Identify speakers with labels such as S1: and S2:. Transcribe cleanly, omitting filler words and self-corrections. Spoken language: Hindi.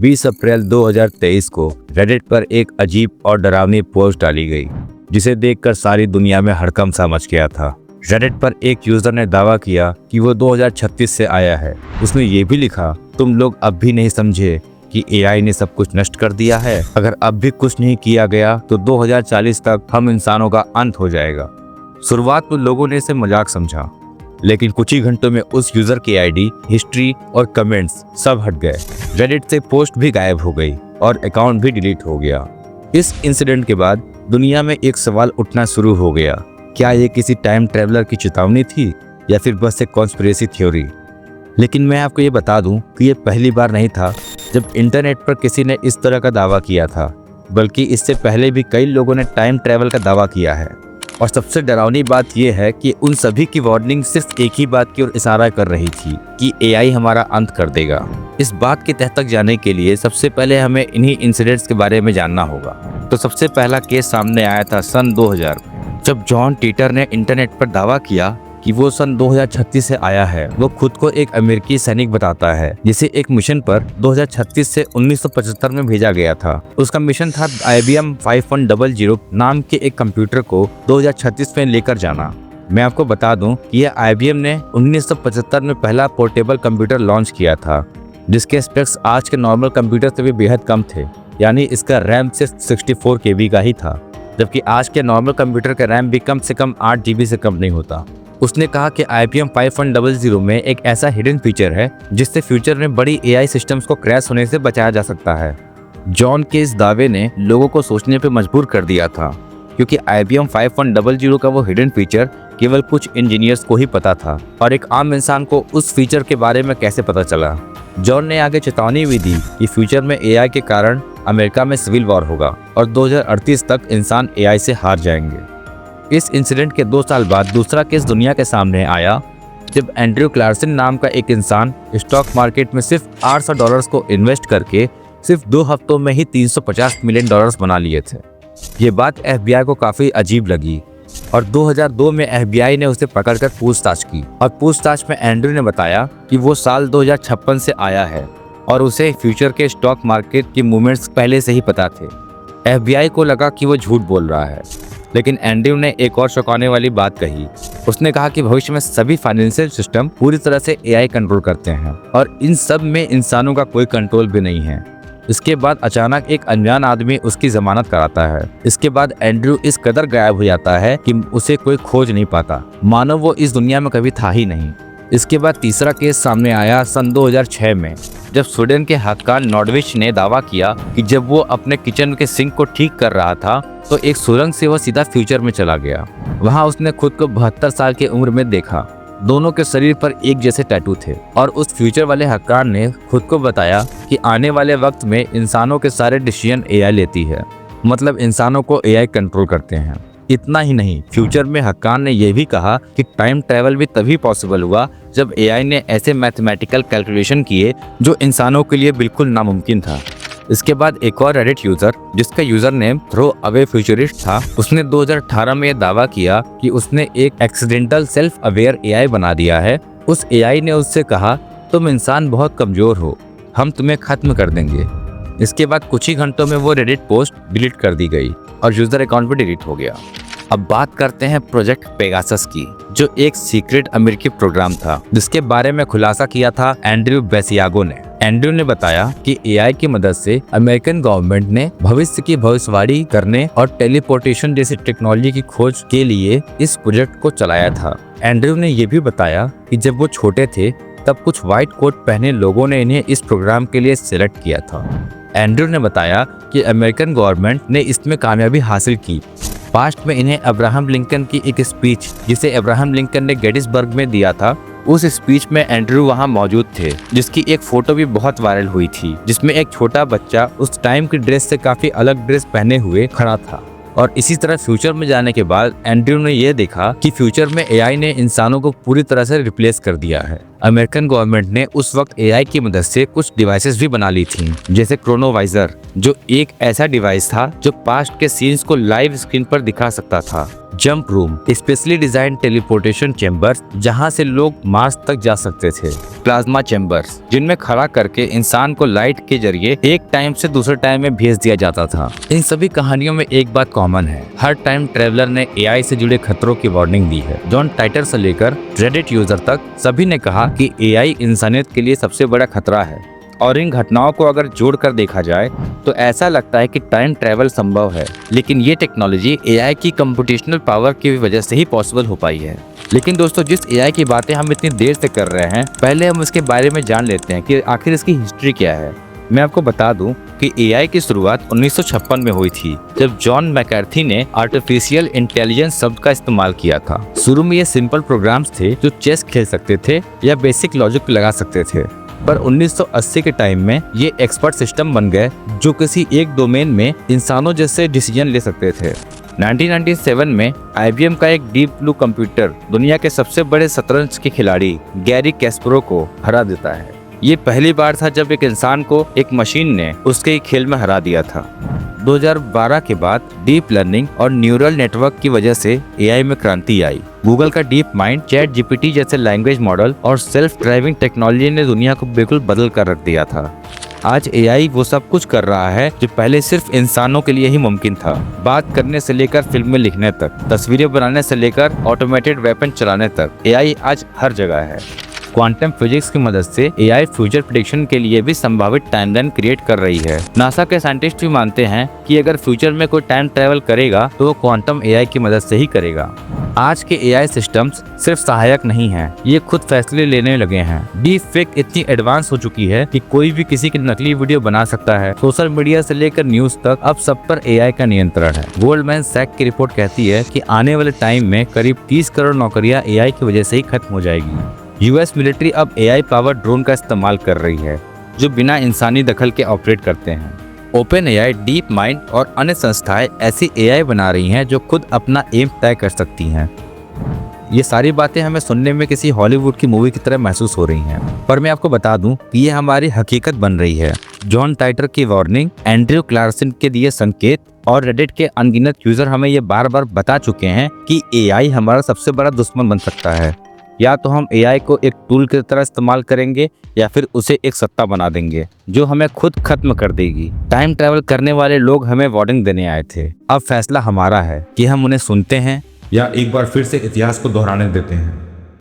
S1: 20 अप्रैल 2023 को रेडिट पर एक अजीब और डरावनी पोस्ट डाली गई, जिसे देखकर सारी दुनिया में हड़कंप सा मच गया था। रेडिट पर एक यूजर ने दावा किया कि वो 2036 से आया है। उसने ये भी लिखा, तुम लोग अब भी नहीं समझे कि एआई ने सब कुछ नष्ट कर दिया है। अगर अब भी कुछ नहीं किया गया तो 2040 तक हम इंसानों का अंत हो जाएगा। शुरुआत में लोगों ने इसे मजाक समझा, लेकिन कुछ ही घंटों में उस यूजर की आईडी, हिस्ट्री और कमेंट्स सब हट गए। रेडिट से पोस्ट भी गायब हो गई और अकाउंट भी डिलीट हो गया। इस इंसिडेंट के बाद दुनिया में एक सवाल उठना शुरू हो गया, क्या ये किसी टाइम ट्रेवलर की चेतावनी थी या फिर बस एक कॉन्स्पिरेसी थ्योरी। लेकिन मैं आपको ये बता दूं कि ये पहली बार नहीं था जब इंटरनेट पर किसी ने इस तरह का दावा किया था, बल्कि इससे पहले भी कई लोगों ने टाइम ट्रेवल का दावा किया है। और सबसे डरावनी बात यह है कि उन सभी की वार्निंग सिर्फ एक ही बात की ओर इशारा कर रही थी कि एआई हमारा अंत कर देगा। इस बात की तह तक जाने के लिए सबसे पहले हमें इन्हीं इंसिडेंट्स के बारे में जानना होगा। तो सबसे पहला केस सामने आया था सन 2000 में, जब जॉन टीटर ने इंटरनेट पर दावा किया कि वो सन 2036 से आया है। वो खुद को एक अमेरिकी सैनिक बताता है, जिसे एक मिशन पर 2036 से 1975 में भेजा गया था। उसका मिशन था IBM 5100 नाम के एक कंप्यूटर को 2036 में लेकर जाना। मैं आपको बता दूं कि यह IBM ने 1975 में पहला पोर्टेबल कंप्यूटर लॉन्च किया था, जिसके स्पेक्स आज के नॉर्मल कंप्यूटर से भी बेहद कम थे। यानी इसका रैम सिर्फ 64 KB का ही था, जबकि आज के नॉर्मल कंप्यूटर का रैम भी कम से कम 8 GB से कम नहीं होता। उसने कहा कि IBM 5100 में एक ऐसा हिडन फीचर है जिससे फ्यूचर में बड़ी AI सिस्टम्स को क्रैश होने से बचाया जा सकता है। जॉन के इस दावे ने लोगों को सोचने पर मजबूर कर दिया था, क्योंकि IBM 5100 का वो हिडन फीचर केवल कुछ इंजीनियर्स को ही पता था और एक आम इंसान को उस फीचर के बारे में कैसे पता चला। जॉन ने आगे चेतावनी भी दी कि फ्यूचर में AI के कारण अमेरिका में सिविल वॉर होगा और 2038 तक इंसान AI से हार जाएंगे। इस इंसिडेंट के 2 साल बाद दूसरा केस दुनिया के सामने आया, जब एंड्रयू क्लार्सन नाम का एक इंसान स्टॉक मार्केट में सिर्फ $800 को इन्वेस्ट करके सिर्फ 2 हफ्तों में ही $350 मिलियन बना लिए थे। ये बात FBI को काफी अजीब लगी और 2002 में FBI ने उसे पकड़कर पूछताछ की और पूछताछ में एंड्रयू ने बताया कि वो साल 2056 से आया है और उसे फ्यूचर के स्टॉक मार्केट की मूवमेंट्स पहले से ही पता थे। FBI को लगा कि वो झूठ बोल रहा है, लेकिन एंड्रयू ने एक और चौंकाने वाली बात कही। उसने कहा कि भविष्य में सभी फाइनेंशियल सिस्टम पूरी तरह से AI कंट्रोल करते हैं और इन सब में इंसानों का कोई कंट्रोल भी नहीं है। इसके बाद अचानक एक अनजान आदमी उसकी जमानत कराता है। इसके बाद एंड्रयू इस कदर गायब हो जाता है कि उसे कोई खोज नहीं पाता, मानो वो इस दुनिया में कभी था ही नहीं। इसके बाद तीसरा केस सामने आया सन 2006 में, जब स्वीडन के हक्कान नॉर्डविच ने दावा किया कि जब वो अपने किचन के सिंक को ठीक कर रहा था तो एक सुरंग से वो सीधा फ्यूचर में चला गया। वहाँ उसने खुद को 72 साल की उम्र में देखा। दोनों के शरीर पर एक जैसे टैटू थे और उस फ्यूचर वाले हक्कान ने खुद को बताया कि आने वाले वक्त में इंसानों के सारे डिसीजन AI लेती है, मतलब इंसानों को AI कंट्रोल करते हैं। इतना ही नहीं, फ्यूचर में हक्कान ने यह भी कहा कि टाइम ट्रैवल भी तभी पॉसिबल हुआ जब AI ने ऐसे मैथमेटिकल कैलकुलेशन किए जो इंसानों के लिए बिल्कुल नामुमकिन था। इसके बाद एक और रेडिट यूजर, जिसका user name throw away futurist था, उसने 2018 में यह दावा किया कि उसने एक एक्सीडेंटल सेल्फ अवेयर AI बना दिया है। उस AI ने उससे कहा, तुम इंसान बहुत कमजोर हो, हम तुम्हें खत्म कर देंगे। इसके बाद कुछ ही घंटों में वो रेडिट पोस्ट डिलीट कर दी गई और यूजर अकाउंट भी डिलीट हो गया। अब बात करते हैं प्रोजेक्ट पेगासस की, जो एक सीक्रेट अमेरिकी प्रोग्राम था जिसके बारे में खुलासा किया था एंड्रयू बेसियागो ने। एंड्रयू ने बताया कि AI की मदद से अमेरिकन गवर्नमेंट ने भविष्य की भविष्यवाणी करने और टेलीपोर्टेशन जैसी टेक्नोलॉजी की खोज के लिए इस प्रोजेक्ट को चलाया था। एंड्रयू ने यह भी बताया कि जब वो छोटे थे तब कुछ व्हाइट कोट पहने लोगों ने इन्हें इस प्रोग्राम के लिए सिलेक्ट किया था। एंड्रयू ने बताया कि अमेरिकन गवर्नमेंट ने इसमें कामयाबी हासिल की। पास्ट में इन्हें अब्राहम लिंकन की एक स्पीच, जिसे अब्राहम लिंकन ने गेटिसबर्ग में दिया था, उस स्पीच में एंड्रयू वहां मौजूद थे, जिसकी एक फोटो भी बहुत वायरल हुई थी, जिसमें एक छोटा बच्चा उस टाइम की ड्रेस से काफी अलग ड्रेस पहने हुए खड़ा था। और इसी तरह फ्यूचर में जाने के बाद एंड्रयू ने यह देखा कि फ्यूचर में AI ने इंसानों को पूरी तरह से रिप्लेस कर दिया है। अमेरिकन गवर्नमेंट ने उस वक्त एआई की मदद से कुछ डिवाइसेस भी बना ली थी, जैसे क्रोनोवाइजर, जो एक ऐसा डिवाइस था जो पास्ट के सीन्स को लाइव स्क्रीन पर दिखा सकता था। Jump room, specially design teleportation chambers जहां से लोग मार्स तक जा सकते थे। प्लाज्मा चेम्बर्स, जिनमें खड़ा करके इंसान को लाइट के जरिए एक टाइम से दूसरे टाइम में भेज दिया जाता था। इन सभी कहानियों में एक बात कॉमन है, हर टाइम ट्रेवलर ने एआई से जुड़े खतरों की वार्निंग दी है। जॉन टाइटर से लेकर रेडिट यूजर तक सभी ने कहा कि एआई इंसानियत के लिए सबसे बड़ा खतरा है। और इन घटनाओं को अगर जोड़कर देखा जाए तो ऐसा लगता है कि टाइम ट्रैवल संभव है, लेकिन ये टेक्नोलॉजी एआई की कंप्यूटेशनल पावर की वजह से ही पॉसिबल हो पाई है। लेकिन दोस्तों, जिस एआई की बातें हम इतनी देर से कर रहे हैं, पहले हम इसके बारे में जान लेते हैं कि आखिर इसकी हिस्ट्री क्या है। मैं आपको बता दूं कि एआई की शुरुआत 1956 में हुई थी, जब जॉन मैकार्थी ने आर्टिफिशियल इंटेलिजेंस शब्द का इस्तेमाल किया था। शुरू में ये सिंपल प्रोग्राम्स थे जो चेस खेल सकते थे या बेसिक लॉजिक लगा सकते थे, पर 1980 के टाइम में ये एक्सपर्ट सिस्टम बन गए जो किसी एक डोमेन में इंसानों जैसे डिसीजन ले सकते थे। 1997 में IBM का एक डीप ब्लू कंप्यूटर दुनिया के सबसे बड़े शतरंज के खिलाड़ी गैरी कैस्परोव को हरा देता है। ये पहली बार था जब एक इंसान को एक मशीन ने उसके खेल में हरा दिया था। 2012 के बाद डीप लर्निंग और न्यूरल नेटवर्क की वजह से एआई में क्रांति आई। गूगल का डीप माइंड, चैट जीपीटी जैसे लैंग्वेज मॉडल और सेल्फ ड्राइविंग टेक्नोलॉजी ने दुनिया को बिल्कुल बदल कर रख दिया था। आज एआई वो सब कुछ कर रहा है जो पहले सिर्फ इंसानों के लिए ही मुमकिन था। बात करने से लेकर फिल्में लिखने तक, तस्वीरें बनाने से लेकर ऑटोमेटेड वेपन चलाने तक, एआई आज हर जगह है। क्वांटम फिजिक्स की मदद से एआई फ्यूचर प्रेडिक्शन के लिए भी संभावित टाइमलाइन क्रिएट कर रही है। नासा के साइंटिस्ट भी मानते हैं कि अगर फ्यूचर में कोई टाइम ट्रैवल करेगा तो वो क्वांटम एआई की मदद से ही करेगा। आज के एआई सिस्टम्स सिर्फ सहायक नहीं हैं, ये खुद फैसले लेने लगे हैं। डीप फेक इतनी एडवांस हो चुकी है कि कोई भी किसी की नकली वीडियो बना सकता है। सोशल मीडिया से लेकर न्यूज तक अब सब पर एआई का नियंत्रण है। गोल्डमैन सैक की रिपोर्ट कहती है कि आने वाले टाइम में करीब 30 करोड़ नौकरियां एआई की वजह से ही खत्म हो जाएगी। यूएस मिलिट्री अब एआई पावर ड्रोन का इस्तेमाल कर रही है जो बिना इंसानी दखल के ऑपरेट करते हैं। ओपन एआई, डीप माइंड और अन्य संस्थाएं ऐसी एआई बना रही हैं जो खुद अपना एम तय कर सकती हैं। ये सारी बातें हमें सुनने में किसी हॉलीवुड की मूवी की तरह महसूस हो रही हैं, पर मैं आपको बता दूं कि ये हमारी हकीकत बन रही है। जॉन टाइटर की वार्निंग, एंड्रयू क्लार्सन के दिए संकेत और रेडिट के अनगिनत यूजर हमें ये बार बार बता चुके हैं कि एआई हमारा सबसे बड़ा दुश्मन बन सकता है। या तो हम एआई को एक टूल की तरह इस्तेमाल करेंगे या फिर उसे एक सत्ता बना देंगे जो हमें खुद खत्म कर देगी। टाइम ट्रैवल करने वाले लोग हमें वार्निंग देने आए थे, अब फैसला हमारा है कि हम उन्हें सुनते हैं या एक बार फिर से इतिहास को दोहराने देते हैं।